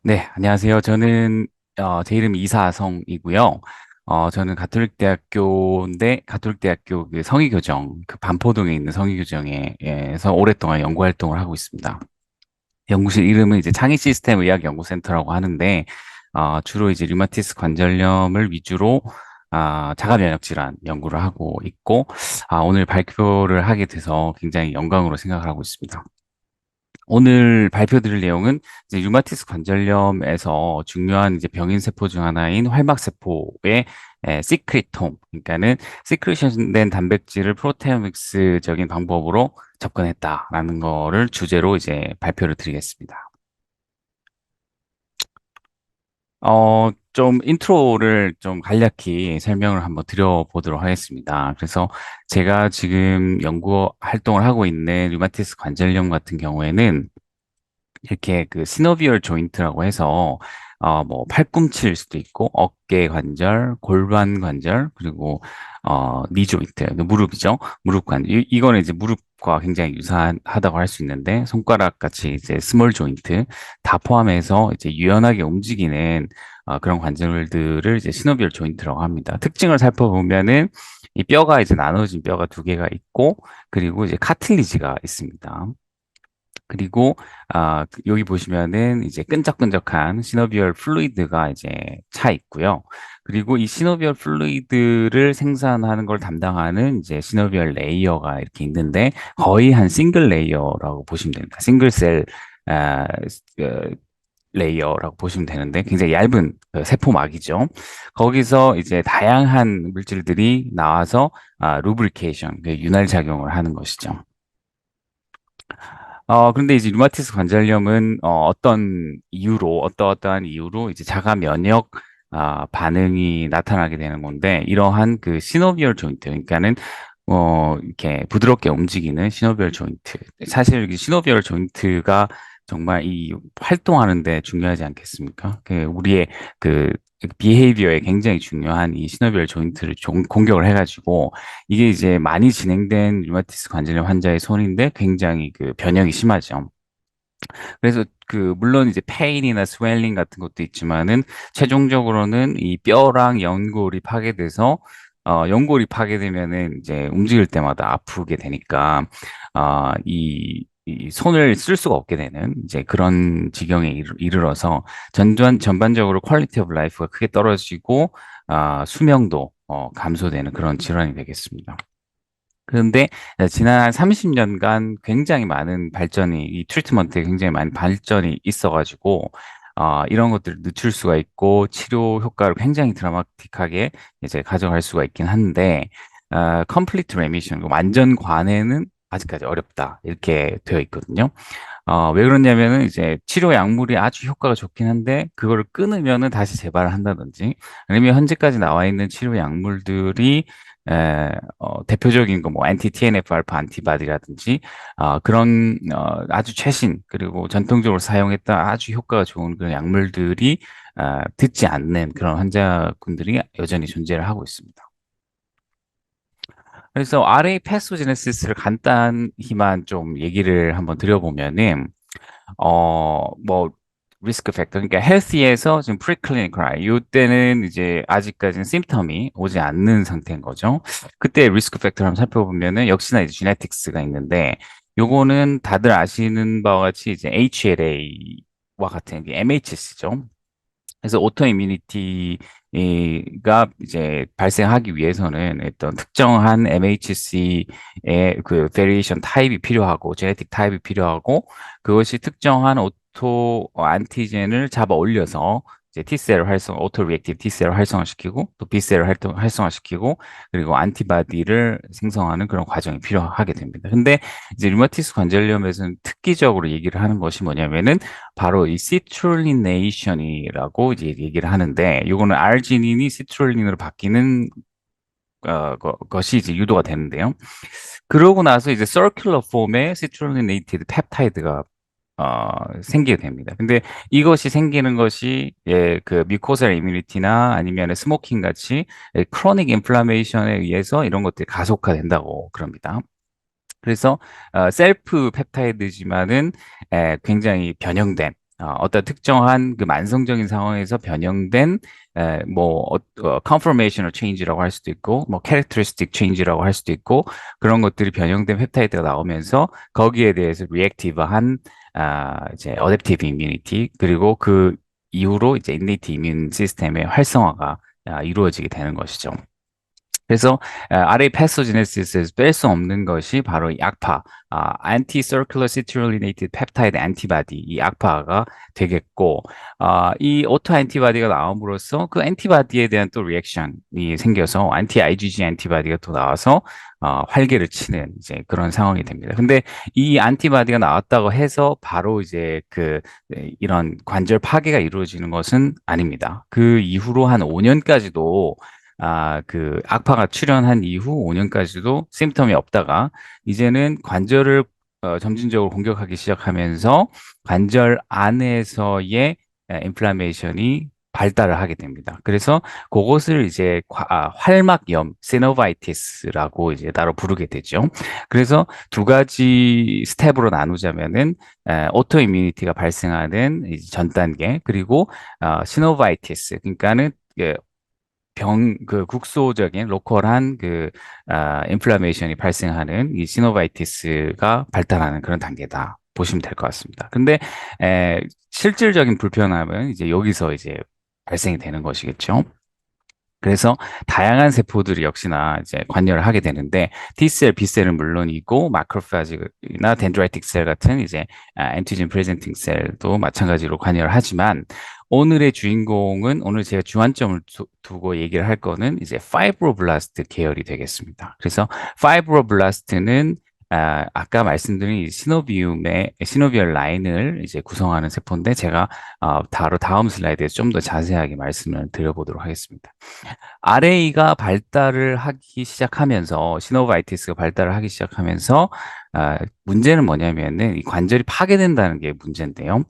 네, 안녕하세요. 제 이름이 이사성이고요. 저는 가톨릭대학교 그 성의교정, 그 반포동에 있는 성의교정에서 오랫동안 연구 활동을 하고 있습니다. 연구실 이름은 이제 창의 시스템 의학 연구센터라고 하는데, 주로 이제 류마티스 관절염을 위주로, 자가 면역 질환 연구를 하고 있고, 오늘 발표를 하게 돼서 굉장히 영광으로 생각을 하고 있습니다. 오늘 발표드릴 내용은 이제 류마티스 관절염에서 중요한 이제 병인 세포 중 하나인 활막세포의 시크릿홈, 그러니까는 시크리션된 단백질을 프로테오믹스적인 방법으로 접근했다라는 거를 주제로 이제 발표를 드리겠습니다. 좀 인트로를 좀 간략히 설명을 한번 드려보도록 하겠습니다. 그래서 제가 지금 연구 활동을 하고 있는 류마티스 관절염 같은 경우에는 이렇게 그 시노비얼 조인트라고 해서 뭐 팔꿈치일 수도 있고 어깨 관절, 골반 관절, 그리고 니 조인트, 그 무릎이죠. 무릎 관절. 이거는 이제 무릎과 굉장히 유사하다고 할 수 있는데 손가락 같이 이제 스몰 조인트 다 포함해서 이제 유연하게 움직이는 그런 관절들을 이제 시노비얼 조인트라고 합니다. 특징을 살펴보면은 이 뼈가 이제 나눠진 뼈가 두 개가 있고 그리고 이제 카틸리지가 있습니다. 그리고 여기 보시면은 이제 끈적끈적한 시노비얼 플루이드가 이제 차 있고요. 그리고 이 시노비얼 플루이드를 생산하는 걸 담당하는 이제 시노비얼 레이어가 이렇게 있는데 거의 한 싱글 레이어라고 보시면 됩니다. 싱글셀 아, 그, 레이어라고 보시면 되는데 굉장히 얇은 그 세포막이죠. 거기서 이제 다양한 물질들이 나와서 루브리케이션, 그 윤활 작용을 하는 것이죠. 그런데 이제 류마티스 관절염은 어떤 이유로, 어떠어떠한 이유로 이제 자가 면역 반응이 나타나게 되는 건데, 이러한 그 시노비얼 조인트, 그러니까는 이렇게 부드럽게 움직이는 시노비얼 조인트. 사실 이 시노비얼 조인트가 정말 이 활동하는데 중요하지 않겠습니까? 그 우리의 그 비헤이비어에 굉장히 중요한 이 시노비얼 조인트를 공격을 해가지고 이게 이제 많이 진행된 류마티스 관절염 환자의 손인데 굉장히 그 변형이 심하죠. 그래서 그 물론 이제 페인이나 스웰링 같은 것도 있지만은 최종적으로는 이 뼈랑 연골이 파괴돼서 연골이 파괴되면은 이제 움직일 때마다 아프게 되니까 이 손을 쓸 수가 없게 되는 이제 그런 지경에 이르러서 전반적으로 퀄리티 오브 라이프가 크게 떨어지고 수명도 감소되는 그런 질환이 되겠습니다. 그런데 지난 한 30년간 굉장히 많은 발전이, 이 트리트먼트에 굉장히 많은 발전이 있어가지고, 이런 것들을 늦출 수가 있고, 치료 효과를 굉장히 드라마틱하게 이제 가져갈 수가 있긴 한데, complete remission, 완전 관해는 아직까지 어렵다. 이렇게 되어 있거든요. 왜 그러냐면은 이제 치료 약물이 아주 효과가 좋긴 한데, 그거를 끊으면은 다시 재발을 한다든지, 아니면 현재까지 나와 있는 치료 약물들이 대표적인 거 뭐 안티 TNF 알파 안티바디라든지 그런 아주 최신 그리고 전통적으로 사용했던 아주 효과가 좋은 그런 약물들이 듣지 않는 그런 환자분들이 여전히 존재를 하고 있습니다. 그래서 RA 패소제네시스를 간단히만 좀 얘기를 한번 드려보면은 뭐 리스크 팩터 그러니까 헬스에서 지금 프리클리니컬 이때는 이제 아직까지는 심텀이 오지 않는 상태인 거죠. 그때 리스크 팩터를 한번 살펴보면은 역시나 이제 지네틱스가 있는데 요거는 다들 아시는 바와 같이 이제 HLA와 같은 게 MHC죠. 그래서 오토 이뮤니티가 이제 발생하기 위해서는 어떤 특정한 MHC의 그 베리에이션 타입이 필요하고 제네틱 타입이 필요하고 그것이 특정한 오토 안티젠을 잡아 올려서 이제 T셀을 오토 리액티브 T셀을 활성화시키고 또 B셀을 활성화시키고 그리고 안티바디를 생성하는 그런 과정이 필요하게 됩니다. 근데 이제 류마티스 관절염에서는 특기적으로 얘기를 하는 것이 뭐냐면은 바로 이 시트룰리네이션이라고 이제 얘기를 하는데 이거는 아르지닌이 시트룰린으로 바뀌는 것이 이제 유도가 되는데요. 그러고 나서 이제 서큘러 폼의 시트룰리네이티드 펩타이드가 생기게 됩니다. 근데 이것이 생기는 것이 그 뮤코살 이뮤니티나 아니면 스모킹 같이 크로닉 인플라메이션에 의해서 이런 것들이 가속화된다고 그럽니다. 그래서 셀프 펩타이드지만은 굉장히 변형된 어떤 특정한 그 만성적인 상황에서 변형된 conformational change라고 할 수도 있고 뭐 characteristic change라고 할 수도 있고 그런 것들이 변형된 펩타이드가 나오면서 거기에 대해서 리액티브한 이제 어댑티브 이뮤니티 그리고 그 이후로 이제 인네이트 이뮨 시스템의 활성화가 이루어지게 되는 것이죠. 그래서 RA 패소제네시스에서 뺄 수 없는 것이 바로 이 악파, anti-circular citrullinated peptide antibody, 이 악파가 되겠고, 이 오토 안티바디가 나옴으로써 그 안티바디에 대한 또 리액션이 생겨서 안티 IgG 안티바디가 또 나와서 활개를 치는 이제 그런 상황이 됩니다. 근데 이 안티바디가 나왔다고 해서 바로 이제 이런 관절 파괴가 이루어지는 것은 아닙니다. 그 이후로 한 5년까지도 그 악파가 출현한 이후 5년까지도 심텀이 없다가 이제는 관절을 점진적으로 공격하기 시작하면서 관절 안에서의 인플라메이션이 발달을 하게 됩니다. 그래서 그것을 이제 활막염, 시노바이티스라고 이제 따로 부르게 되죠. 그래서 두 가지 스텝으로 나누자면은 오토 이뮤니티가 발생하는 이제 전 단계 그리고 시노바이티스 그러니까는 국소적인 로컬한 인플라메이션이 발생하는 이 시노바이티스가 발달하는 그런 단계다. 보시면 될 것 같습니다. 근데, 실질적인 불편함은 이제 여기서 이제 발생이 되는 것이겠죠. 그래서 다양한 세포들이 역시나 이제 관여를 하게 되는데 T셀, B셀은 물론이고 마크로파지나 덴드라이틱 셀 같은 이제 엔티젠 프레젠팅 셀도 마찬가지로 관여를 하지만 오늘의 주인공은 오늘 제가 주안점을 두고 얘기를 할 거는 이제 파이브로블라스트 계열이 되겠습니다. 그래서 파이브로블라스트는 아까 말씀드린 이 시노비얼 라인을 이제 구성하는 세포인데 제가 바로 다음 슬라이드에서 좀 더 자세하게 말씀을 드려보도록 하겠습니다. RA가 발달을 하기 시작하면서 시노바이티스가 발달을 하기 시작하면서 문제는 뭐냐면은 이 관절이 파괴된다는 게 문제인데요.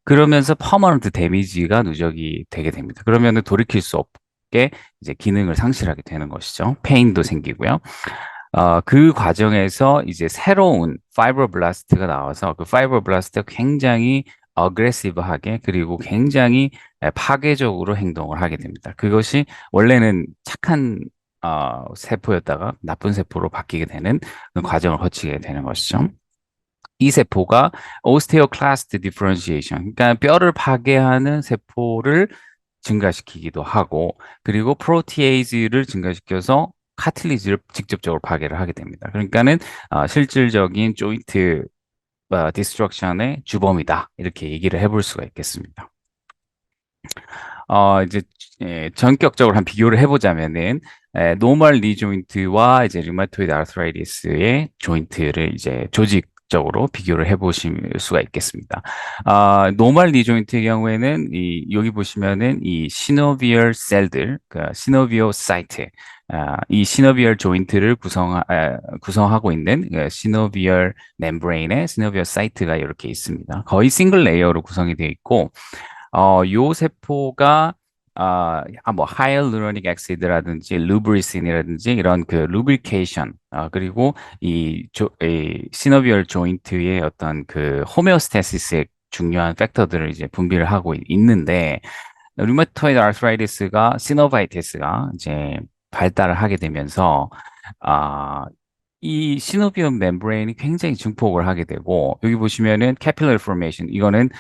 그러면서 퍼머넌트 데미지가 누적이 되게 됩니다. 그러면은 돌이킬 수 없게 이제 기능을 상실하게 되는 것이죠. 페인도 생기고요. 그 과정에서 이제 새로운 파이브로블라스트가 나와서 그 파이브로블라스트가 굉장히 어그레시브하게 그리고 굉장히 파괴적으로 행동을 하게 됩니다. 그것이 원래는 착한 세포였다가 나쁜 세포로 바뀌게 되는 그런 과정을 거치게 되는 것이죠. 이 세포가 오스테오클라스트 디퍼런시에이션, 그러니까 뼈를 파괴하는 세포를 증가시키기도 하고, 그리고 프로티에이즈를 증가시켜서 카틸리지를 직접적으로 파괴를 하게 됩니다. 그러니까는 실질적인 조인트 디스트럭션의 주범이다. 이렇게 얘기를 해볼 수가 있겠습니다. 이제 전격적으로 한 비교를 해보자면은 노멀 니 조인트와 이제 류마토이드 아르트라이티스의 조인트를 이제 조직적으로 비교를 해보실 수가 있겠습니다. 노멀 니 조인트의 경우에는 여기 보시면은 이 시노비얼 셀들, 그 시노비오사이트, 이 시노비얼 조인트를 구성하고 있는 시노비얼 멤브레인에 시노비얼 사이트가 이렇게 있습니다. 거의 싱글 레이어로 구성이 되어 있고 요 세포가 뭐 하이얼루로닉 엑시드라든지 루브리신이라든지 이런 그 루브리케이션 그리고 이 시노비얼 조인트의 어떤 그 호메오스테시스의 중요한 팩터들을 이제 분비를 하고 있는데 류마토이드 아르트라이티스가 시노바이티스가 이제 발달을 하게 되면서 아, 이 시노비움 멤브레인이 굉장히 증폭을 하게 되고 여기 보시면은 캐필러리 포메이션 이거는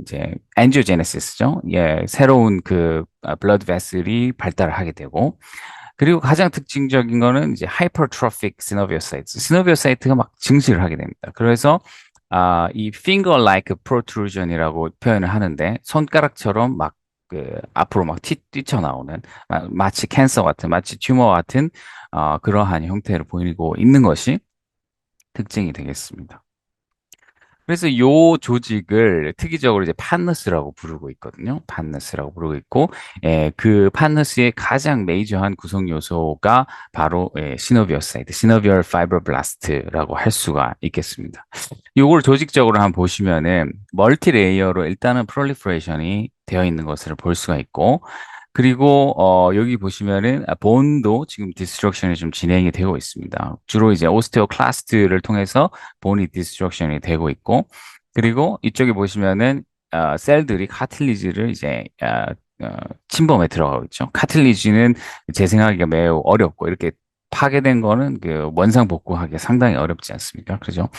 이제 엔지오제네시스죠. 예, 새로운 블러드 베슬이 발달을 하게 되고 그리고 가장 특징적인 거는 이제 하이퍼트로픽 시노비오사이트. 시노비오사이트가 막 증식을 하게 됩니다. 그래서 이 finger-like protrusion이라고 표현을 하는데 손가락처럼 막 앞으로 막 뛰쳐나오는 마치 캔서 같은 마치 튜머 같은 그러한 형태를 보이고 있는 것이 특징이 되겠습니다. 그래서 요 조직을 특이적으로 이제 판너스라고 부르고 있거든요. 판너스라고 부르고 있고, 그 판너스의 가장 메이저한 구성 요소가 바로 시노비오사이트, 시노비얼 파이브로블라스트라고 할 수가 있겠습니다. 요걸 조직적으로 한번 보시면은 멀티 레이어로 일단은 프롤리퍼레이션이 되어 있는 것을 볼 수가 있고, 그리고 여기 보시면은 본도 지금 디스트럭션이 좀 진행이 되고 있습니다. 주로 이제 오스테오클라스트를 통해서 본이 디스트럭션이 되고 있고, 그리고 이쪽에 보시면은 셀들이 카틸리지를 이제 침범에 들어가고 있죠. 카틸리지는 재생하기가 매우 어렵고 이렇게 파괴된 거는 그 원상 복구하기 상당히 어렵지 않습니까? 그죠?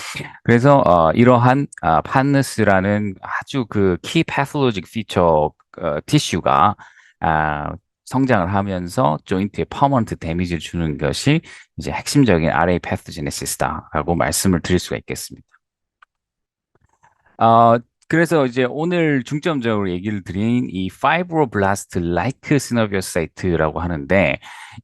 그래서 이러한 판너스라는 아주 그 키 패솔로직 피처 티슈가 아, 성장을 하면서 조인트에 퍼머넌트 데미지를 주는 것이 이제 핵심적인 RA 패토제네시스다라고 말씀을 드릴 수가 있겠습니다. 어, 그래서 이제 오늘 중점적으로 얘기를 드린 이 fibroblast like synoviocyte라고 하는데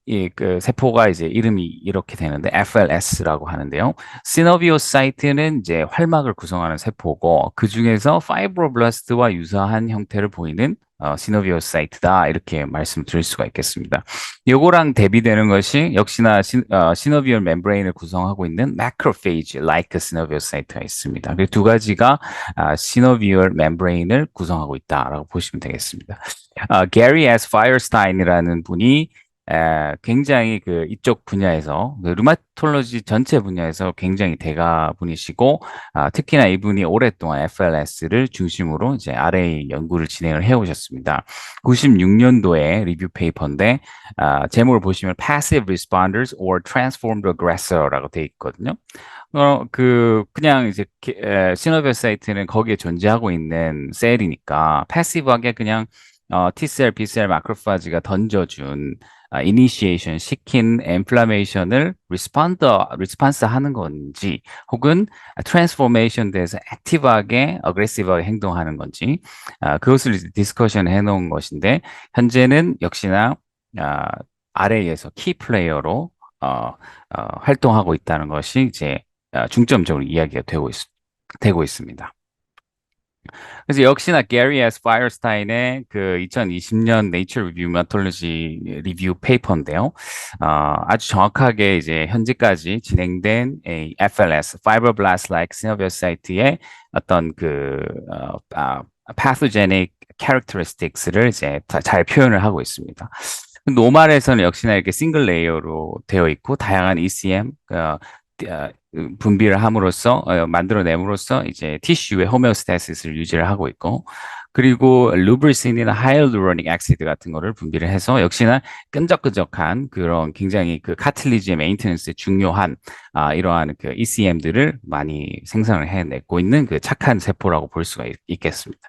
이 그 세포가 이제 이름이 이렇게 되는데 FLS라고 하는데요. synoviocyte는 이제 활막을 구성하는 세포고 그 중에서 fibroblast와 유사한 형태를 보이는 시노비오사이트다 이렇게 말씀드릴 수가 있겠습니다. 요거랑 대비되는 것이 역시나 시노비얼 멤브레인을 구성하고 있는 macrophage like synoviocyte가 있습니다. 그 두 가지가 시노비얼 멤브레인을 구성하고 있다라고 보시면 되겠습니다. 게리 S. 파이어스타인이라는 분이 굉장히 그 이쪽 분야에서 그 류마톨로지 전체 분야에서 굉장히 대가분이시고 특히나 이분이 오랫동안 FLS를 중심으로 이제 RA 연구를 진행을 해오셨습니다. 96년도에 리뷰 페이퍼인데 제목을 보시면 Passive Responders or Transformed Aggressor라고 돼 있거든요. 그냥 이제 시노비어 사이트는 거기에 존재하고 있는 셀이니까 패시브하게 그냥 T셀, B셀, 마크로파지가 던져준 이니시에이션 시킨 인플라메이션을 리스폰스 하는 건지 혹은 트랜스포메이션 돼서 액티브하게 어그레시브하게 행동하는 건지 그것을 이제 디스커션 해놓은 것인데 현재는 역시나 아, RA에서 키 플레이어로 활동하고 있다는 것이 이제 중점적으로 이야기가 되고 있습니다. 그래서 역시나 게리 S. 파이어스타인의 그 2020년 네이처 리뷰 메톨로지 리뷰 페이퍼인데요. 아주 정확하게 이제 현재까지 진행된 FLS, Fibroblast Like Synoviocyte의 어떤 그 pathogenic characteristics를 이제 잘 표현을 하고 있습니다. 노말에서는 역시나 이렇게 싱글 레이어로 되어 있고 다양한 ECM 분비를 함으로써 만들어냄으로써 이제 티슈의 호메오스타시스를 유지를 하고 있고 그리고 루브리신이나 하이알루로닉 액시드 같은 거를 분비를 해서 역시나 끈적끈적한 그런 굉장히 그 카틸리지의 메인테넌스에 중요한 이러한 그 ECM들을 많이 생산을 해내고 있는 그 착한 세포라고 볼 수가 있겠습니다.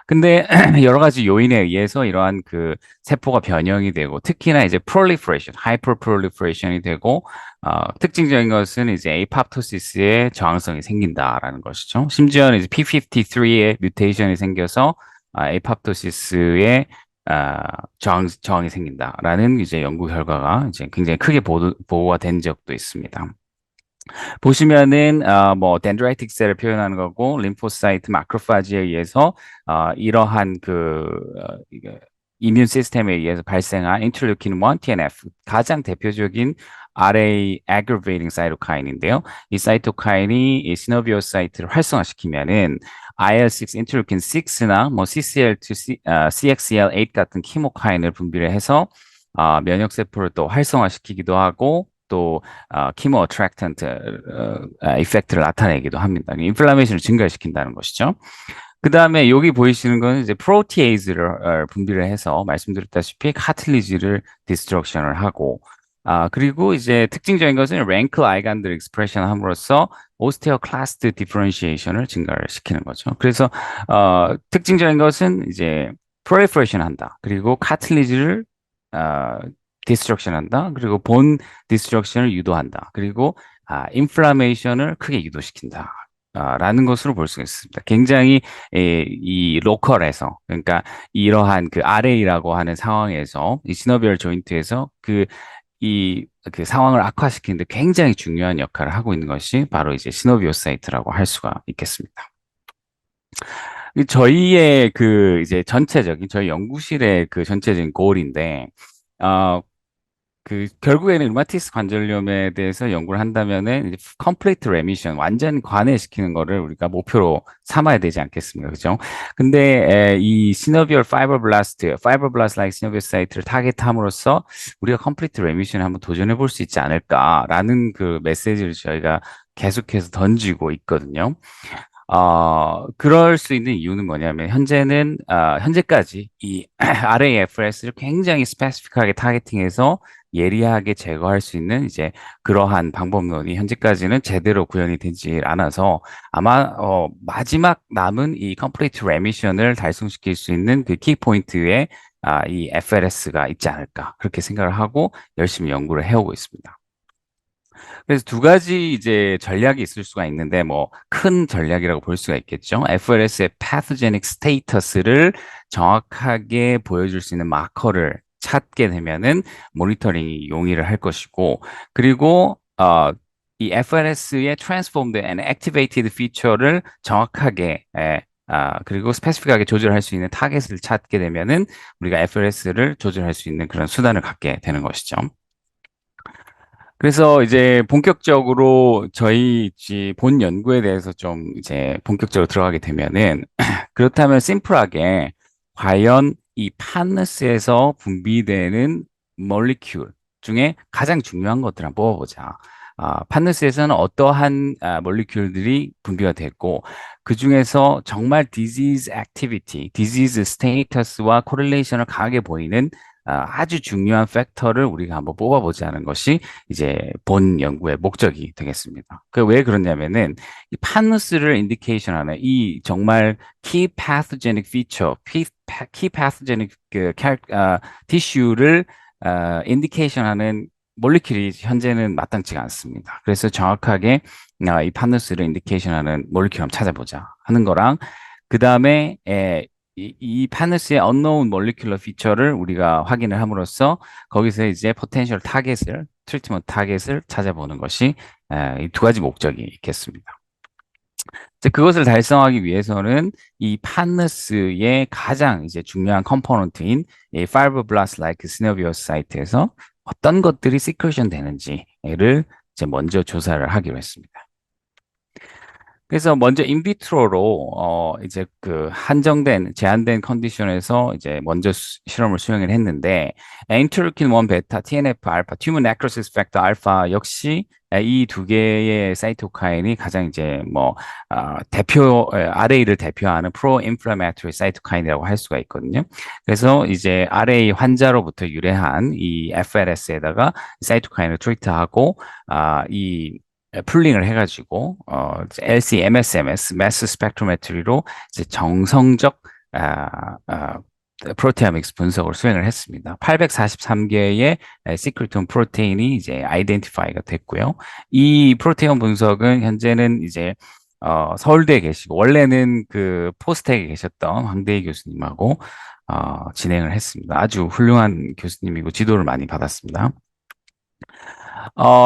근데 여러 가지 요인에 의해서 이러한 그 세포가 변형이 되고 특히나 이제 proliferation, hyperproliferation이 되고 특징적인 것은 이제 에이팝토시스의 저항성이 생긴다라는 것이죠. 심지어는 이제 P53의 뮤테이션이 생겨서 에이팝토시스의 저항이 생긴다라는 이제 연구 결과가 이제 굉장히 크게 보고가 된 적도 있습니다. 보시면은 뭐 덴드라이틱 셀을 표현하는 거고 림포사이트 마크로파지에 의해서 이러한 이게 이뮨 시스템에 의해서 발생한 인터루킨 1 TNF 가장 대표적인 RA aggravating 사이토카인인데요. 이 사이토카인이 이 시노비오사이트를 활성화시키면은 IL-6 인터루킨 6나 뭐 CCL2, CXCL8 같은 키모카인을 분비를 해서 면역 세포를 또 활성화시키기도 하고 또 키모 어트랙턴트 이펙트를 나타내기도 합니다. 인플라메이션을 증가시킨다는 것이죠. 그 다음에 여기 보이시는 거는 이제 프로티에이즈를 분비를 해서 말씀드렸다시피 카틸리지를 디스트럭션을 하고 그리고 이제 특징적인 것은 랭클 아이간들 익스프레션 함으로써 오스테오클라스트 디퍼런시에이션을 증가를 시키는 거죠. 그래서 특징적인 것은 이제 프롤리퍼레이션 한다. 그리고 카틸리지를 어, 디스트럭션 한다. 그리고 본 디스트럭션을 유도한다. 그리고 인플라메이션을 크게 유도시킨다. 라는 것으로 볼 수가 있습니다. 굉장히 이 로컬에서 그러니까 이러한 그 RA라고 하는 상황에서 이 시너비얼 조인트에서 그 상황을 악화시키는데 굉장히 중요한 역할을 하고 있는 것이 바로 이제 시노비오사이트라고 할 수가 있겠습니다. 저희의 그 이제 전체적인 저희 연구실의 그 전체적인 골인데 어, 그 결국에는 류마티스 관절염에 대해서 연구를 한다면은 이제 컴플리트 레미션 완전 관해시키는 거를 우리가 목표로 삼아야 되지 않겠습니까? 그죠? 근데 이 시노비얼 파이버블라스트 라이크 시노비오사이트를 타겟함으로써 우리가 컴플리트 레미션에 한번 도전해 볼 수 있지 않을까라는 그 메시지를 저희가 계속해서 던지고 있거든요. 그럴 수 있는 이유는 뭐냐면, 현재까지 이 RAFS를 굉장히 스페시픽하게 타겟팅해서 예리하게 제거할 수 있는 이제 그러한 방법론이 현재까지는 제대로 구현이 되지 않아서 아마, 마지막 남은 이 complete remission을 달성시킬 수 있는 그 키포인트에 이 FLS가 있지 않을까. 그렇게 생각을 하고 열심히 연구를 해오고 있습니다. 그래서 두 가지 이제 전략이 있을 수가 있는데 뭐 큰 전략이라고 볼 수가 있겠죠. FLS의 pathogenic status를 정확하게 보여줄 수 있는 마커를 찾게 되면은 모니터링이 용이를 할 것이고 그리고 이 FLS의 transformed and activated feature를 정확하게 그리고 스페시픽하게 조절할 수 있는 타겟을 찾게 되면은 우리가 FLS를 조절할 수 있는 그런 수단을 갖게 되는 것이죠. 그래서 이제 본격적으로 저희 본 연구에 대해서 좀 이제 본격적으로 들어가게 되면은 그렇다면 심플하게 과연 이 판너스에서 분비되는 몰리큘 중에 가장 중요한 것들 한번 뽑아보자. 판너스에서는 어떠한 몰리큘들이 분비가 됐고 그 중에서 정말 disease activity, disease status와 코릴레이션을 강하게 보이는 아주 중요한 팩터를 우리가 한번 뽑아보자는 것이 이제 본 연구의 목적이 되겠습니다. 그 왜 그러냐면은 이 판누스를 인디케이션하는 이 정말 key pathogenic feature, key pathogenic 티슈를 인디케이션하는 몰리큘이 현재는 마땅치가 않습니다. 그래서 정확하게 이 판누스를 인디케이션하는 몰리큘 한번 찾아보자 하는 거랑 그 다음에 이 파누스의 unknown molecular feature를 우리가 확인을 함으로써 거기서 이제 potential target을, treatment target을 찾아보는 것이 이 두 가지 목적이 있겠습니다. 이제 그것을 달성하기 위해서는 이 판너스의 가장 이제 중요한 컴포넌트인 이 fibroblast-like synovial 사이트에서 어떤 것들이 시크레션 되는지를 이제 먼저 조사를 하기로 했습니다. 그래서 먼저 인비트로로 이제 그 한정된 제한된 컨디션에서 이제 먼저 실험을 수행을 했는데 인터루킨 1 베타, TNF 알파, 튜머 네크로시스 팩터 알파 역시 이 두 개의 사이토카인이 가장 이제 뭐 RA를 대표하는 프로 인플라메토리 사이토카인이라고 할 수가 있거든요. 그래서 이제 RA 환자로부터 유래한 이 FLS에다가 사이토카인을 트리트하고 이 풀링을 해가지고 LC, MSMS, 매스 스펙트로메트리로 이제 정성적 프로테오믹스 분석을 수행을 했습니다. 843개의 시크릿홈 프로테인이 이제 아이덴티파이가 됐고요. 이 프로테온 분석은 현재는 이제 서울대에 계시고 원래는 그 포스텍에 계셨던 황대희 교수님하고 진행을 했습니다. 아주 훌륭한 교수님이고 지도를 많이 받았습니다.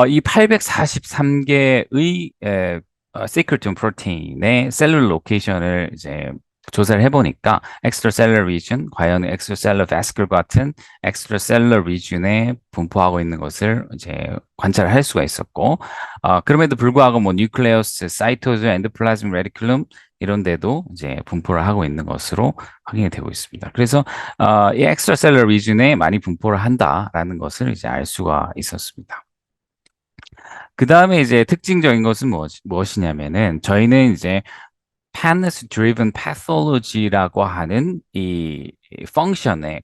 이 843개의 시크릿 프로테인의 셀룰 로케이션을 이제 조사를 해보니까 extracellular region, 과연 extracellular vascular 같은 extracellular region에 분포하고 있는 것을 이제 관찰을 할 수가 있었고, 그럼에도 불구하고 뭐 뉴클레우스, 사이토즈, 엔도플라즈믹 레티큘럼 이런 데도 이제 분포를 하고 있는 것으로 확인이 되고 있습니다. 그래서 이 extracellular region에 많이 분포를 한다라는 것을 이제 알 수가 있었습니다. 그 다음에 이제 특징적인 것은 무엇이냐면은 저희는 이제 Panus Driven Pathology라고 하는 이 펑션에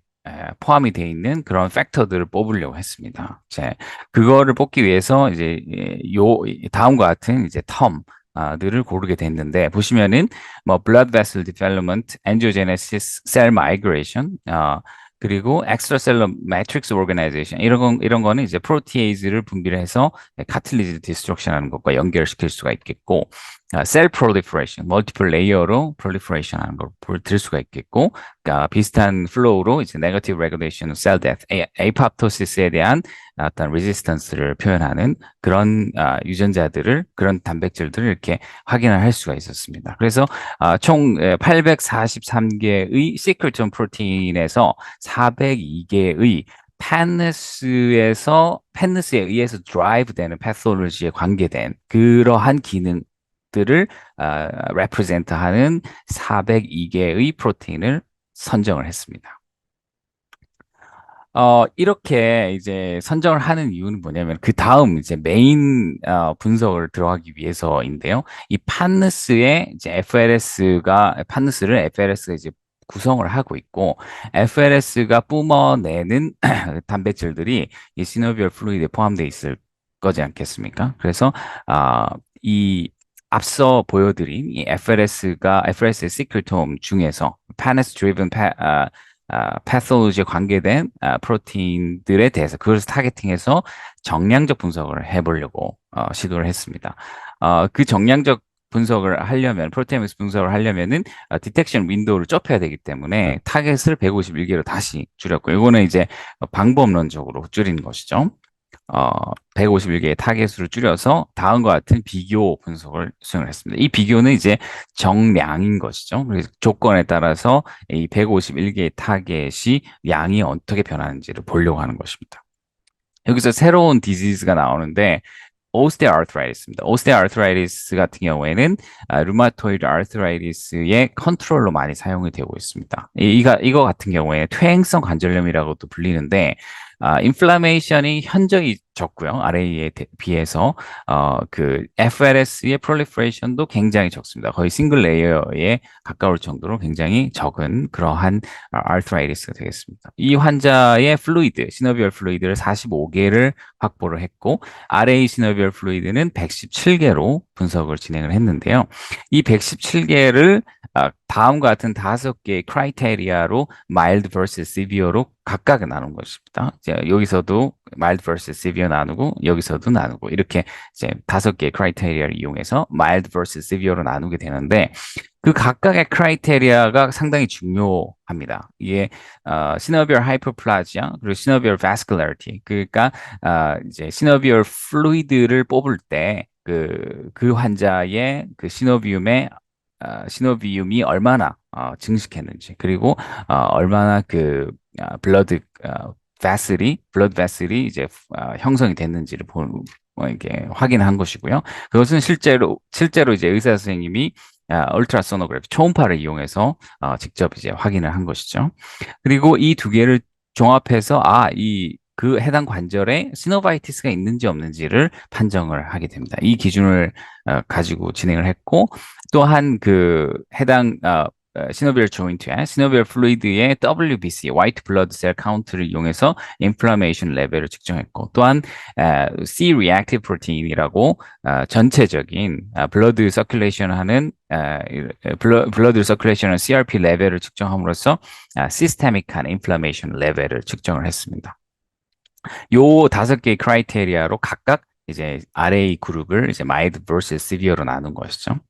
포함이 되어 있는 그런 팩터들을 뽑으려고 했습니다. 이제 그거를 뽑기 위해서 이제 다음과 같은 이제 term들을 고르게 됐는데 보시면은 뭐 blood vessel development, angiogenesis, cell migration, 그리고 extracellular matrix organization 이런 거는 이제 프로티에이즈를 분비를 해서 카틸리지 디스트럭션 하는 것과 연결시킬 수가 있겠고 셀 프롤리퍼레이션, 멀티플 레이어로 프롤리퍼레이션 하는 걸 들 수가 있겠고 그러니까 비슷한 플로우로 이제 네거티브 레귤레이션 셀 데스, 에이팝토시스에 대한 어떤 레지스턴스를 표현하는 그런 유전자들을 그런 단백질들을 이렇게 확인을 할 수가 있었습니다. 그래서 총 843개의 시크릿 프로테인에서 402개의 펜느스에 의해서 드라이브 되는 패솔로지에 관계된 그러한 기능들을 레프레젠트하는 402개의 프로테인을 선정을 했습니다. 이렇게 이제 선정을 하는 이유는 뭐냐면 그 다음 이제 메인 분석을 들어가기 위해서인데요. 이 판느스의 이제 판느스를 FLS가 이제 구성을 하고 있고 FLS가 뿜어내는 단백질들이 이 시노비얼 플루이드에 포함되어 있을 거지 않겠습니까? 그래서 아, 이 앞서 보여드린 이 FLS의 시크릿홈 중에서 파네스 드리븐 패솔로지에 관계된 프로테인들에 대해서 그것을 타겟팅해서 정량적 분석을 해보려고 시도를 했습니다. 그 정량적 분석을 하려면 프로테오믹스 분석을 하려면은 디텍션 윈도우를 좁혀야 되기 때문에 타겟을 151개로 다시 줄였고 이거는 이제 방법론적으로 줄인 것이죠. 어, 151개의 타겟 수를 줄여서 다음과 같은 비교 분석을 수행을 했습니다. 이 비교는 이제 정량인 것이죠. 그래서 조건에 따라서 이 151개의 타겟이 양이 어떻게 변하는지를 보려고 하는 것입니다. 여기서 새로운 디지즈가 나오는데 오스테오아르트라이티스입니다. 오스테오아르트라이티스 같은 경우에는 루마토이드 아르트라이티스의 컨트롤로 많이 사용이 되고 있습니다. 이거 같은 경우에 퇴행성 관절염이라고도 불리는데 인플라메이션이 현저히 적고요. RA에 비해서 그 FLS의 프롤리퍼레이션도 굉장히 적습니다. 거의 싱글 레이어에 가까울 정도로 굉장히 적은 그러한 아르트라이티스가 되겠습니다. 이 환자의 시노비얼 플루이드를 45개를 확보를 했고 RA 시노비얼 플루이드는 117개로 분석을 진행을 했는데요. 이 117개를 다음과 같은 5개의 크라이테리아로 마일드 vs 시비어로 각각 나눈 것입니다. 이제 여기서도 마일드 vs 시비어 나누고 여기서도 나누고 이렇게 이제 5개의 크라이테리아를 이용해서 마일드 vs 시비어로 나누게 되는데 그 각각의 크라이테리아가 상당히 중요합니다. 이게 시너비얼 하이퍼플라지아 그리고 시너비얼 바스큘러리티 그러니까 이제 시너비얼 플루이드를 뽑을 때 그 환자의 그 시노비움이 얼마나 증식했는지 그리고 얼마나 그 블러드 베슬이 이제 형성이 됐는지를 이렇게 확인한 것이고요. 그것은 실제로 이제 의사 선생님이 울트라소노그래피 초음파를 이용해서 직접 이제 확인을 한 것이죠. 그리고 이 두 개를 종합해서 그 해당 관절에 시노바이티스가 있는지 없는지를 판정을 하게 됩니다. 이 기준을 가지고 진행을 했고 또한 그 해당 시노비얼 조인트에 시노비얼 플루이드의 WBC, 화이트 블러드 셀 카운트를 이용해서 인플라메이션 레벨을 측정했고 또한 C 리액티브 프로테인이라고 전체적인 블러드 서큘레이션 하는 블러드 서큘레이션 CRP 레벨을 측정함으로써 시스테믹한 인플라메이션 레벨을 측정을 했습니다. 요 5개의 크라이테리아로 각각 이제 RA 그룹을 이제 마이드 vs 시비어로 나눈 것이죠.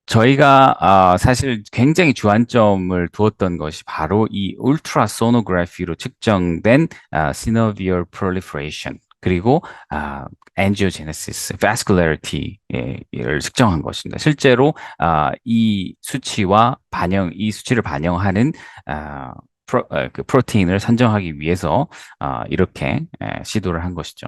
저희가 사실 굉장히 주안점을 두었던 것이 바로 이 울트라소노그래피로 측정된 시노비얼 프롤리퍼레이션 그리고 엔지오제네시스, 바스큘러리티를 측정한 것입니다. 실제로 이 수치를 반영하는 그 프로테인을 선정하기 위해서 이렇게 시도를 한 것이죠.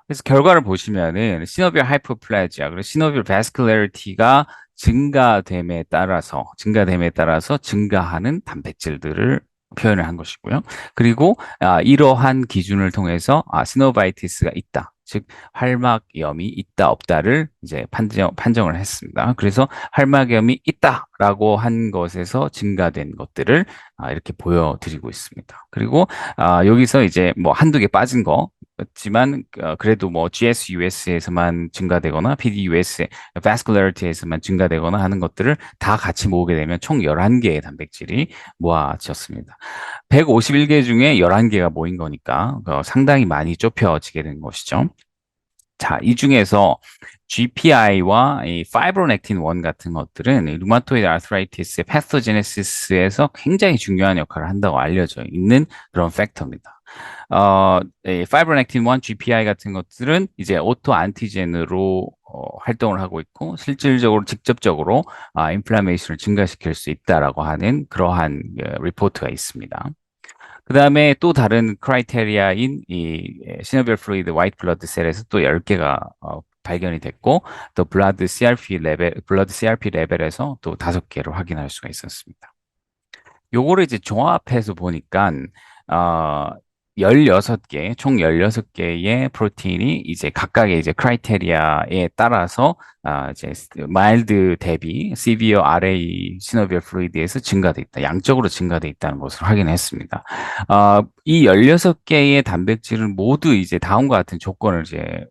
그래서 결과를 보시면은 시노비얼 하이퍼플라지아 그리고 시노비얼 바스큘러리티가 증가됨에 따라서 증가하는 단백질들을 표현을 한 것이고요. 그리고 이러한 기준을 통해서 시노바이티스가 있다. 즉 활막염이 있다 없다를 이제 판정을 했습니다. 그래서 활막염이 있다라고 한 것에서 증가된 것들을 이렇게 보여드리고 있습니다. 그리고 여기서 이제 뭐 한두 개 빠진 거지만 그래도 뭐 GSUS에서만 증가되거나 PDUS, Vascularity에서만 증가되거나 하는 것들을 다 같이 모으게 되면 총 11개의 단백질이 모아졌습니다. 151개 중에 11개가 모인 거니까 상당히 많이 좁혀지게 된 것이죠. 자, 이 중에서 GPI와 이 파이브로넥틴 1 같은 것들은 이 루마토이드 아르트라이티스의 패토제네시스에서 굉장히 중요한 역할을 한다고 알려져 있는 그런 팩터입니다. 이 파이브로넥틴 1, GPI 같은 것들은 이제 오토 안티젠으로 활동을 하고 있고 실질적으로 직접적으로 인플라메이션을 증가시킬 수 있다라고 하는 그러한 리포트가 있습니다. 그 다음에 또 다른 크라이테리아인 이 시노비얼 플루이드 화이트 블러드 셀에서 또 10개가 발견이 됐고 또 블러드 CRP 레벨에서 또 5개를 확인할 수가 있었습니다. 요거를 이제 종합해서 보니까, 어, 16개, 총 16개의 프로테인이 이제 각각의 이제 크라이테리아에 따라서, 이제 마일드 대비, 시비어 RA 시노비얼 플루이드에서 증가돼 있다. 양적으로 증가돼 있다는 것을 확인했습니다. 이 16개의 단백질은 모두 이제 다음과 같은 조건을 이제,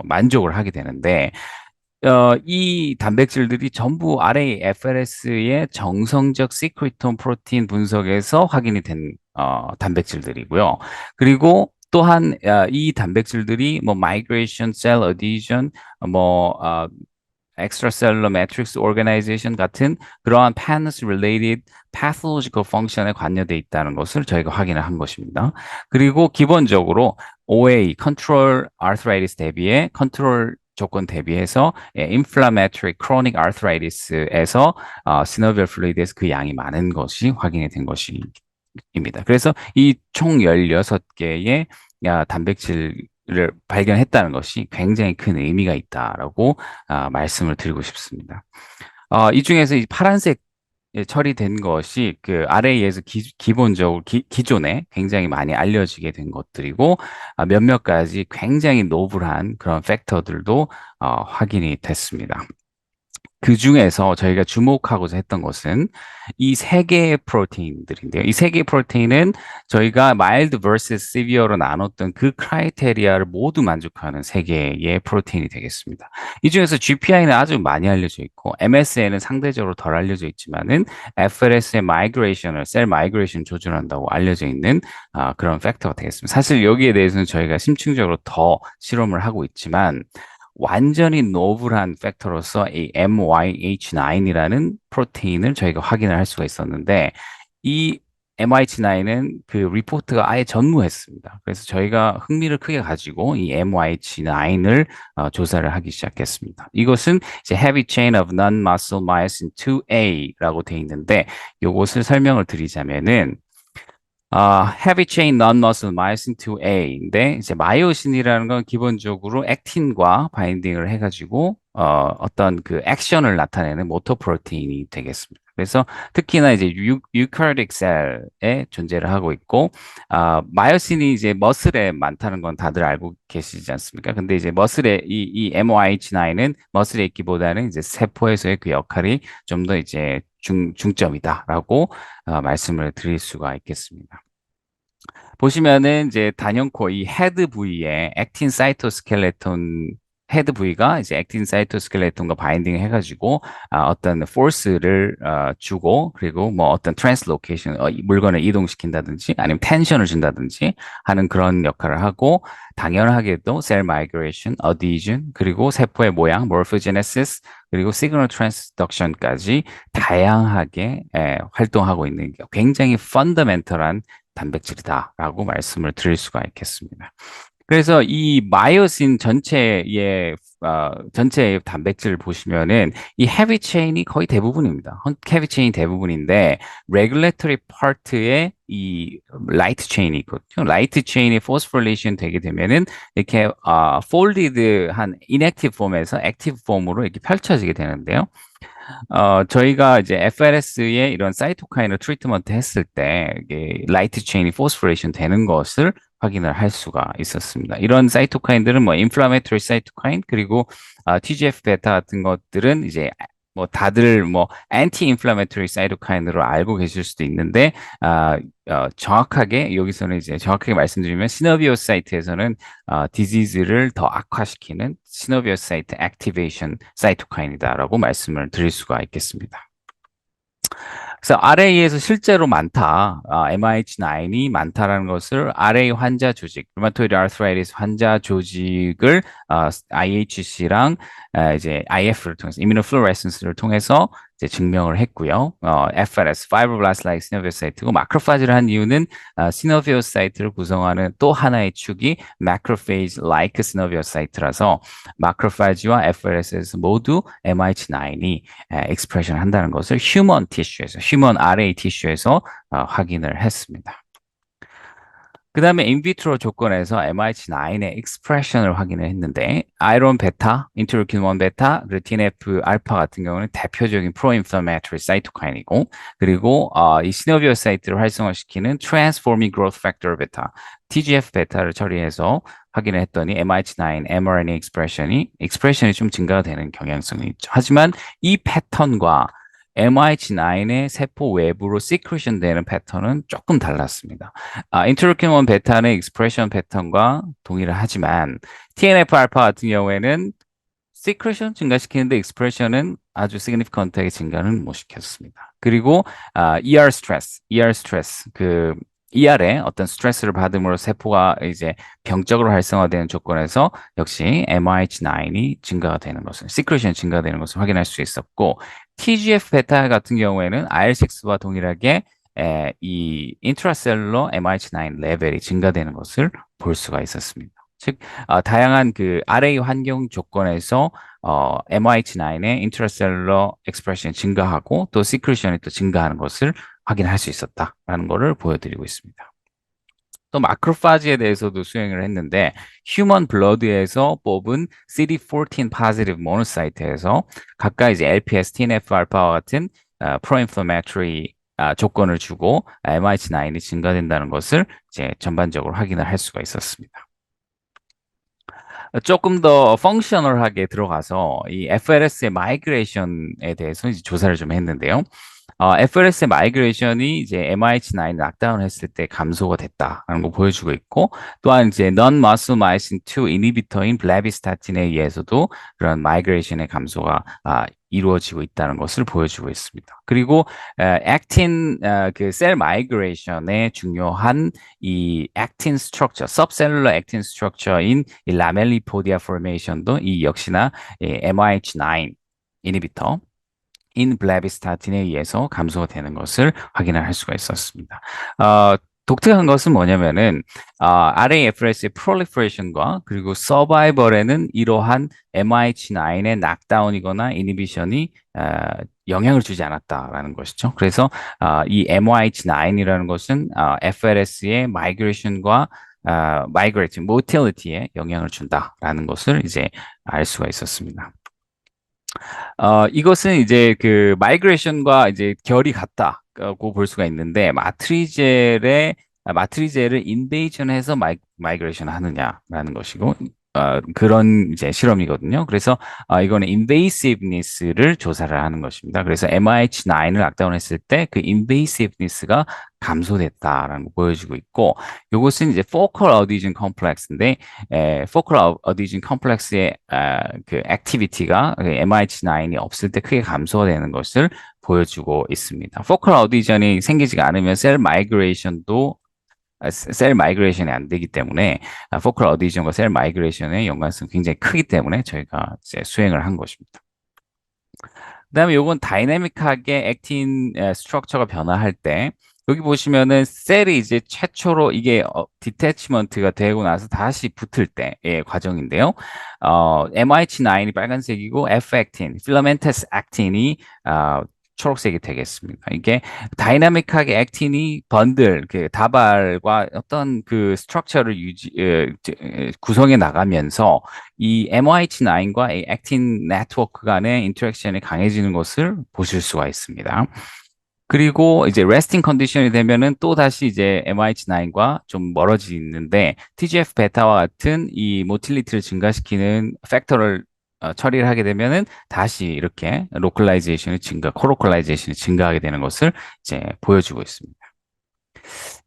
만족을 하게 되는데, 이 단백질들이 전부 RAFLS의 정성적 시크리톤 프로틴 분석에서 확인이 된 단백질들이고요. 그리고 또한 이 단백질들이 뭐 마이그레이션, 셀 어디전, 뭐 extracellular matrix organization 같은 그러한 PANS related pathological function에 관여돼 있다는 것을 저희가 확인을 한 것입니다. 그리고 기본적으로 OA, control arthritis 대비에 컨트롤 조건 대비해서 inflammatory chronic arthritis에서 synovial fluid에서 그 양이 많은 것이 확인이 된 것입니다. 그래서 이 총 16개의 단백질을 발견했다는 것이 굉장히 큰 의미가 있다라고 말씀을 드리고 싶습니다. 이 중에서 이 파란색 처리된 것이 그 RA에서 기본적으로 기존에 굉장히 많이 알려지게 된 것들이고 몇몇 가지 굉장히 노블한 그런 팩터들도 확인이 됐습니다. 그 중에서 저희가 주목하고자 했던 것은 이 세 개의 프로테인들인데요. 이 세 개의 프로테인은 저희가 마일드 vs 시비어로 나눴던 그 크라이테리아를 모두 만족하는 세 개의 프로테인이 되겠습니다. 이 중에서 GPI는 아주 많이 알려져 있고 MSA는 상대적으로 덜 알려져 있지만은 FLS의 마이그레이션을 셀 마이그레이션 조절한다고 알려져 있는 그런 팩터가 되겠습니다. 사실 여기에 대해서는 저희가 심층적으로 더 실험을 하고 있지만 완전히 노블한 팩터로서 이 MYH9이라는 프로테인을 저희가 확인을 할 수가 있었는데 이 MYH9은 그 리포트가 아예 전무했습니다. 그래서 저희가 흥미를 크게 가지고 이 MYH9을 조사를 하기 시작했습니다. 이것은 이제 Heavy Chain of Non-Muscle Myosin 2A라고 되어 있는데 이것을 설명을 드리자면은 heavy chain non-muscle myosin 2A인데 이제 마이오신이라는 건 기본적으로 액틴과 바인딩을 해가지고 어떤 그 액션을 나타내는 모터 프로테인이 되겠습니다. 그래서 특히나 이제 유카리오틱 셀에 존재를 하고 있고 마이오신이 이제 머슬에 많다는 건 다들 알고 계시지 않습니까? 근데 이제 머슬에 이 MOH9은 머슬에 있기보다는 이제 세포에서의 그 역할이 좀 더 이제 중점이다라고 말씀을 드릴 수가 있겠습니다. 보시면은 이제 단연코 이 헤드 부위에 액틴 사이토스켈레톤 헤드 부위가 이제 액틴 사이토스켈레톤과 바인딩을 해가지고 어떤 포스를 주고 그리고 뭐 어떤 트랜스로케이션 물건을 이동시킨다든지 아니면 텐션을 준다든지 하는 그런 역할을 하고 당연하게도 셀 마이그레이션, 어디전 그리고 세포의 모양, 모르포제네시스 그리고 시그널 트랜스덕션까지 다양하게 활동하고 있는 굉장히 펀더멘털한 단백질이다라고 말씀을 드릴 수가 있겠습니다. 그래서 이 마이오신 전체의 단백질을 보시면은 이 헤비 체인이 거의 대부분입니다. 헤비 체인이 대부분인데 레귤레터리 파트에 이 라이트 체인이 있거든요. 라이트 체인이 포스포릴레이션 되게 되면은 이렇게 폴디드한 인액티브 폼에서 액티브 폼으로 이렇게 펼쳐지게 되는데요. 저희가 이제 FLS의 이런 사이토카인을 트리트먼트 했을 때 이게 라이트 체인이 포스포레이션 되는 것을 확인을 할 수가 있었습니다. 이런 사이토카인들은 뭐 인플라메토리 사이토카인 그리고 TGF 베타 같은 것들은 이제 뭐 다들 뭐 안티 인플라메토리 사이토카인으로 알고 계실 수도 있는데 정확하게 여기서는 이제 정확하게 말씀드리면 시너비오사이트에서는 디지즈를 더 악화시키는 시너비오사이트 액티베이션 사이토카인이다라고 말씀을 드릴 수가 있겠습니다. 그래서 RA에서 실제로 많다, MIH9이 많다라는 것을 RA 환자 조직, 루마토이드 아르트라이티스 환자 조직을 IHC랑 이제 IF를 통해서 이뮤노플루오레센스를 통해서 이제 증명을 했고요. FLS, Fibroblast-like Synoviocyte고 마크로파지를 한 이유는 시노비오사이트를 구성하는 또 하나의 축이 Macrophage-like Synoviocyte라서 마크로파지와 FLS에서 모두 MIH9이 익스프레션 한다는 것을 휴먼 RA 티슈에서 확인을 했습니다. 그 다음에 인비트로 조건에서 MIH9의 익스프레션을 확인을 했는데 아이론 베타, 인터루킨 1 베타, 그리고 TNF 알파 같은 경우는 대표적인 프로인플라메토리 사이토카인이고 그리고 이 시너비오 사이트를 활성화시키는 트랜스포밍 그로스 팩터 베타, TGF 베타를 처리해서 확인을 했더니 MIH9 mRNA 익스프레션이 좀 증가가 되는 경향성이 있죠. 하지만 이 패턴과 MIH9의 세포 외부로 시크리션 되는 패턴은 조금 달랐습니다. 인터루킨 1 베타는 익스프레션 패턴과 동일을 하지만 TNF 알파 같은 경우에는 시크레션 증가시키는데 익스프레션은 아주 시그니피컨트하게 증가는 못 시켰습니다. 그리고 ER 스트레스 그 ER에 어떤 스트레스를 받음으로 세포가 이제 병적으로 활성화되는 조건에서 역시 MIH9이 증가가 되는 것을, 시크레션이 증가되는 것을 확인할 수 있었고, TGF 베타 같은 경우에는 IL6와 동일하게 이 인트라셀룰러 MIH9 레벨이 증가되는 것을 볼 수가 있었습니다. 즉, 다양한 그 RA 환경 조건에서 MIH9의 인트라셀룰러 익스프레션이 증가하고 또 시크리션이 또 증가하는 것을 확인할 수 있었다라는 것을 보여드리고 있습니다. 또 마크로파지에 대해서도 수행을 했는데 휴먼 블러드에서 뽑은 CD14 포지티브 모노사이트에서 각각 이제 LPS, TNF 알파와 같은 프로인플라메토리 조건을 주고 MIH9이 증가된다는 것을 이제 전반적으로 확인을 할 수가 있었습니다. 조금 더 펑셔널하게 들어가서 이 FLS의 마이그레이션에 대해서 이제 조사를 좀 했는데요. FLS의 마이그레이션이 이제 MIH9 락다운 했을 때 감소가 됐다는 거 보여주고 있고, 또한 이제 non-muscle myosin 2 이니비터인 블레비스타틴에 의해서도 그런 마이그레이션의 감소가 이루어지고 있다는 것을 보여주고 있습니다. 그리고 액틴 그셀 마이그레이션의 중요한 이 액틴 스트럭처, subcellular 액틴 스트럭처인 이 라멜리포디아 포메이션도 이 역시나 MIH9 이니비터 인 블레비스타틴에 의해서 감소가 되는 것을 확인을 할 수가 있었습니다. 독특한 것은 뭐냐면은 RAFLS의 프롤리퍼레이션과 그리고 서바이벌에는 이러한 MIH9의 낙다운이거나 이니비션이 영향을 주지 않았다라는 것이죠. 그래서 이 MIH9이라는 것은 FLS의 마이그레이션과 마이그레이팅 모틸리티에 영향을 준다라는 것을 이제 알 수가 있었습니다. 이것은 이제 그 마이그레이션과 이제 결이 같다고 볼 수가 있는데 마트리젤을 인베이전해서 마이그레이션 하느냐라는 것이고 그런 이제 실험이거든요. 그래서 이거는 인베이시브니스를 조사를 하는 것입니다. 그래서 MIH9을 락다운했을 때 그 인베이시브니스가 감소됐다라는 거 보여주고 있고, 이것은 이제 포컬 어디전 컴플렉스인데, 포컬 어디전 컴플렉스의 그 액티비티가 MIH9이 없을 때 크게 감소가 되는 것을 보여주고 있습니다. 포컬 어디전이 생기지가 않으면 셀 마이그레이션이 안 되기 때문에 포컬 어디전과 셀 마이그레이션의 연관성이 굉장히 크기 때문에 저희가 이제 수행을 한 것입니다. 그다음에 요건 다이내믹하게 액틴 스트럭처가 변화할 때 여기 보시면은 셀이 이제 최초로 이게 디태치먼트가 되고 나서 다시 붙을 때의 과정인데요. MIH9이 빨간색이고 F-액틴, 필라멘테스 액틴이 초록색이 되겠습니다. 이게 다이나믹하게 액틴이 번들, 그 다발과 어떤 그 스트럭처를 구성해 나가면서 이 MIH9과 이 액틴 네트워크 간의 인터랙션이 강해지는 것을 보실 수가 있습니다. 그리고 이제 레스팅 컨디션이 되면은 또 다시 이제 MIH9과 좀 멀어지는데 TGF 베타와 같은 이 모틸리티를 증가시키는 팩터를 처리를 하게 되면은 다시 이렇게 코로컬라이제이션이 증가하게 되는 것을 이제 보여주고 있습니다.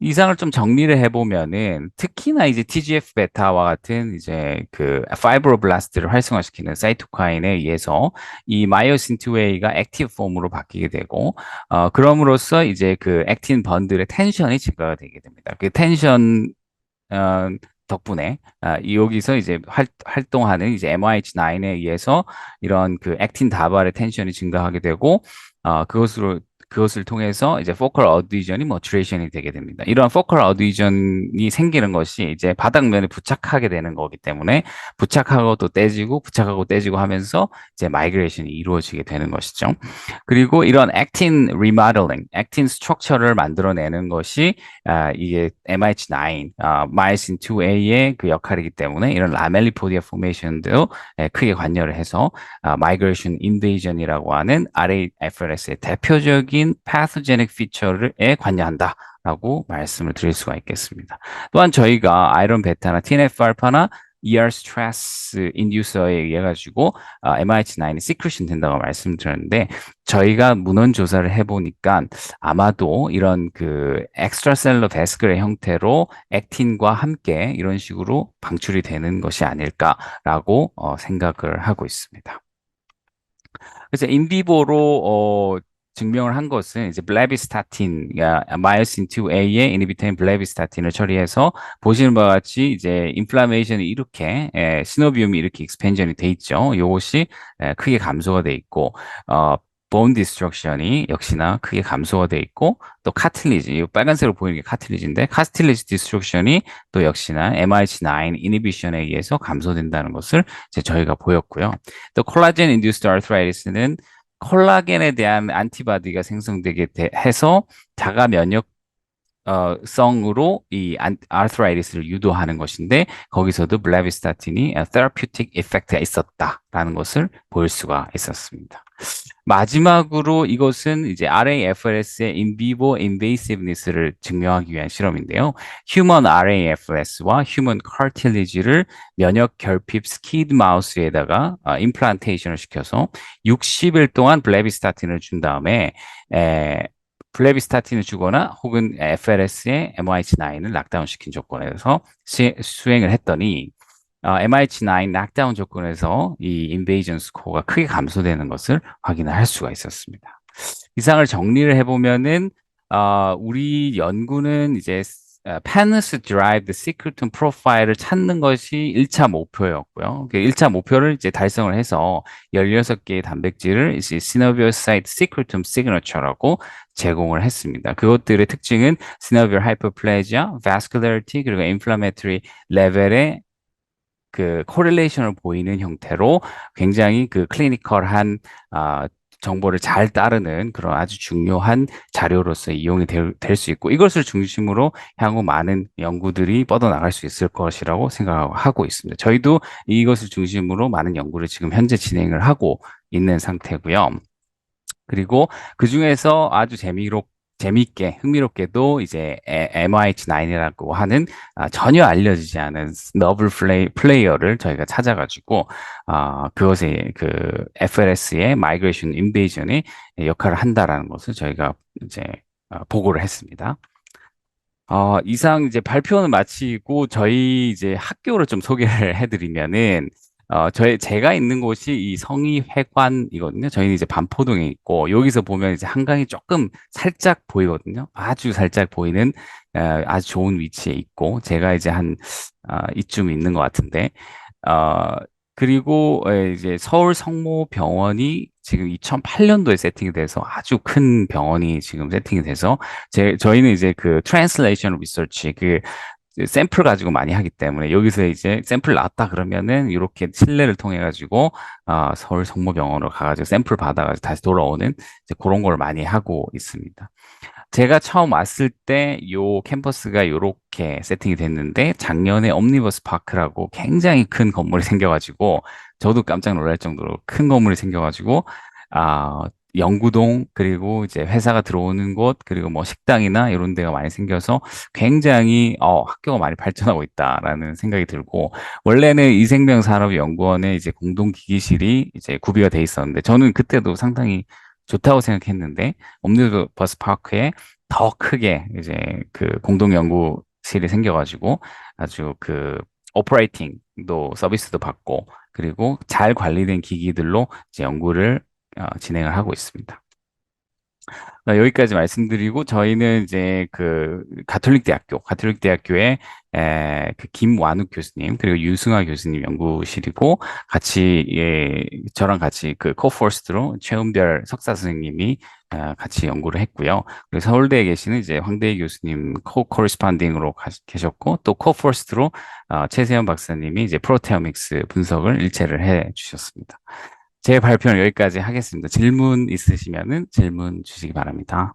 이상을 좀 정리를 해보면은 특히나 이제 TGF 베타와 같은 이제 그 파이브로블라스트를 활성화시키는 사이토카인에 의해서 이 마이오신 2A가 액티브 폼으로 바뀌게 되고 그럼으로써 이제 그 액틴 번들의 텐션이 증가가 되게 됩니다. 그 텐션 어, 덕분에 여기서 이제 활동하는 이제 MIH9에 의해서 이런 그 액틴 다발의 텐션이 증가하게 되고 그것으로 그것을 통해서 이제 focal adhesion이 뭐 듀레이션이 되게 됩니다. 이런 focal adhesion이 생기는 것이 이제 바닥면에 부착하게 되는 거기 때문에 부착하고 또 떼지고 부착하고 떼지고 하면서 이제 마이그레이션이 이루어지게 되는 것이죠. 그리고 이런 액틴 리모델링, 액틴 스트럭처를 만들어내는 것이 이게 MIH9, 마이신 2A의 그 역할이기 때문에 이런 라멜리포디아 포메이션도 크게 관여를 해서 마이그레이션 인베이전이라고 하는 RAFLS의 대표적인 패토제닉 피처에 관여한다라고 말씀을 드릴 수가 있겠습니다. 또한 저희가 아이론 베타나 TNF 알파나 ER 스트레스 인듀서에 의해 가지고 MIH9이 시크루션 된다고 말씀드렸는데 저희가 문헌 조사를 해보니까 아마도 이런 그 엑스트라셀러 베스클의 형태로 액틴과 함께 이런 식으로 방출이 되는 것이 아닐까라고 생각을 하고 있습니다. 그래서 인비보로 증명을 한 것은 이제 블레비스타틴, 마이오신 2A의 이니비터인 블레비스타틴을 처리해서 보시는 바와 같이 이제 인플라메이션이 이렇게 시노비움이 이렇게 익스펜전이 돼 있죠. 이것이 크게 감소가 돼 있고 본 디스트럭션이 역시나 크게 감소가 돼 있고 또 카틸리지, 이 빨간색으로 보이는 게 카틸리지인데 카틸리지 디스트럭션이 또 역시나 MIH9 이니비션에 의해서 감소된다는 것을 이제 저희가 보였고요. 또 콜라겐 인듀스드 아르트라이티스는 콜라겐에 대한 안티바디가 생성되게 해서 자가 면역 성으로 이 아르트라이티스를 유도하는 것인데 거기서도 블레비스타틴이 테라퓨틱 이펙트가 있었다라는 것을 볼 수가 있었습니다. 마지막으로 이것은 이제 RAFLS의 인비보 인베이시브니스를 증명하기 위한 실험인데요. 휴먼 RAFLS와 휴먼 카틸리지를 면역 결핍 스키드 마우스에다가 임플란테이션을 시켜서 60일 동안 블레비스타틴을 준 다음에 블레비스타틴을 주거나 혹은 FLS의 MIH9을 락다운 시킨 조건에서 수행을 했더니 MIH9 락다운 조건에서 이 인베이전 스코어가 크게 감소되는 것을 확인을 할 수가 있었습니다. 이상을 정리를 해보면은 우리 연구는 이제 Panus Derived Secreton Profile을 찾는 것이 1차 목표였고요. 그 1차 목표를 이제 달성을 해서 16개의 단백질을 이제 Synovial Site Secretum Signature라고 제공을 했습니다. 그것들의 특징은 Synovial Hyperplasia, Vascularity, 그리고 Inflammatory 레벨의 그 코릴레이션을 보이는 형태로 굉장히 그 클리니컬한 정보를 잘 따르는 그런 아주 중요한 자료로서 이용이 될 수 있고 이것을 중심으로 향후 많은 연구들이 뻗어나갈 수 있을 것이라고 생각하고 있습니다. 저희도 이것을 중심으로 많은 연구를 지금 현재 진행을 하고 있는 상태고요. 그리고 그 중에서 아주 재미있게, 흥미롭게도 이제 MIH9이라고 하는 전혀 알려지지 않은 너블 플레이어를 저희가 찾아가지고 그것의 그 FLS의 마이그레이션 인베이전이 역할을 한다라는 것을 저희가 이제 보고를 했습니다. 이상 이제 발표는 마치고 저희 이제 학교를 좀 소개를 해드리면은 제가 있는 곳이 이 성의회관이거든요. 저희는 이제 반포동에 있고 여기서 보면 이제 한강이 조금 살짝 보이거든요. 아주 살짝 보이는 아주 좋은 위치에 있고 제가 이제 한 이쯤 있는 것 같은데 어, 그리고 이제 서울 성모병원이 지금 2008년도에 세팅이 돼서 아주 큰 병원이 지금 세팅이 돼서 저희는 이제 그 트랜슬레이션 리서치 그 샘플 가지고 많이 하기 때문에 여기서 이제 샘플 나왔다 그러면은 이렇게 실내를 통해 가지고 서울 성모병원으로 가가지고 샘플 받아가지고 다시 돌아오는 이제 그런 걸 많이 하고 있습니다. 제가 처음 왔을 때 요 캠퍼스가 요렇게 세팅이 됐는데 작년에 옴니버스 파크라고 굉장히 큰 건물이 생겨가지고 저도 깜짝 놀랄 정도로 큰 건물이 생겨가지고 아 연구동 그리고 이제 회사가 들어오는 곳 그리고 뭐 식당이나 이런 데가 많이 생겨서 굉장히 학교가 많이 발전하고 있다라는 생각이 들고 원래는 이생명산업연구원에 이제 공동기기실이 이제 구비가 돼 있었는데 저는 그때도 상당히 좋다고 생각했는데 옴니버스 파크에 더 크게 이제 그 공동 연구실이 생겨가지고 아주 그 오퍼레이팅도 서비스도 받고 그리고 잘 관리된 기기들로 이제 연구를 진행을 하고 있습니다. 여기까지 말씀드리고 저희는 이제 그 가톨릭 대학교에 그 김완욱 교수님 그리고 유승화 교수님 연구실이고 같이 저랑 같이 그 코퍼스트로 최은별 석사 선생님이 같이 연구를 했고요. 그리고 서울대에 계시는 이제 황대희 교수님 코리스판딩으로 계셨고 또 코퍼스트로 최세현 박사님이 이제 프로테오믹스 분석을 일체를 해 주셨습니다. 제 발표는 여기까지 하겠습니다. 질문 있으시면은 질문 주시기 바랍니다.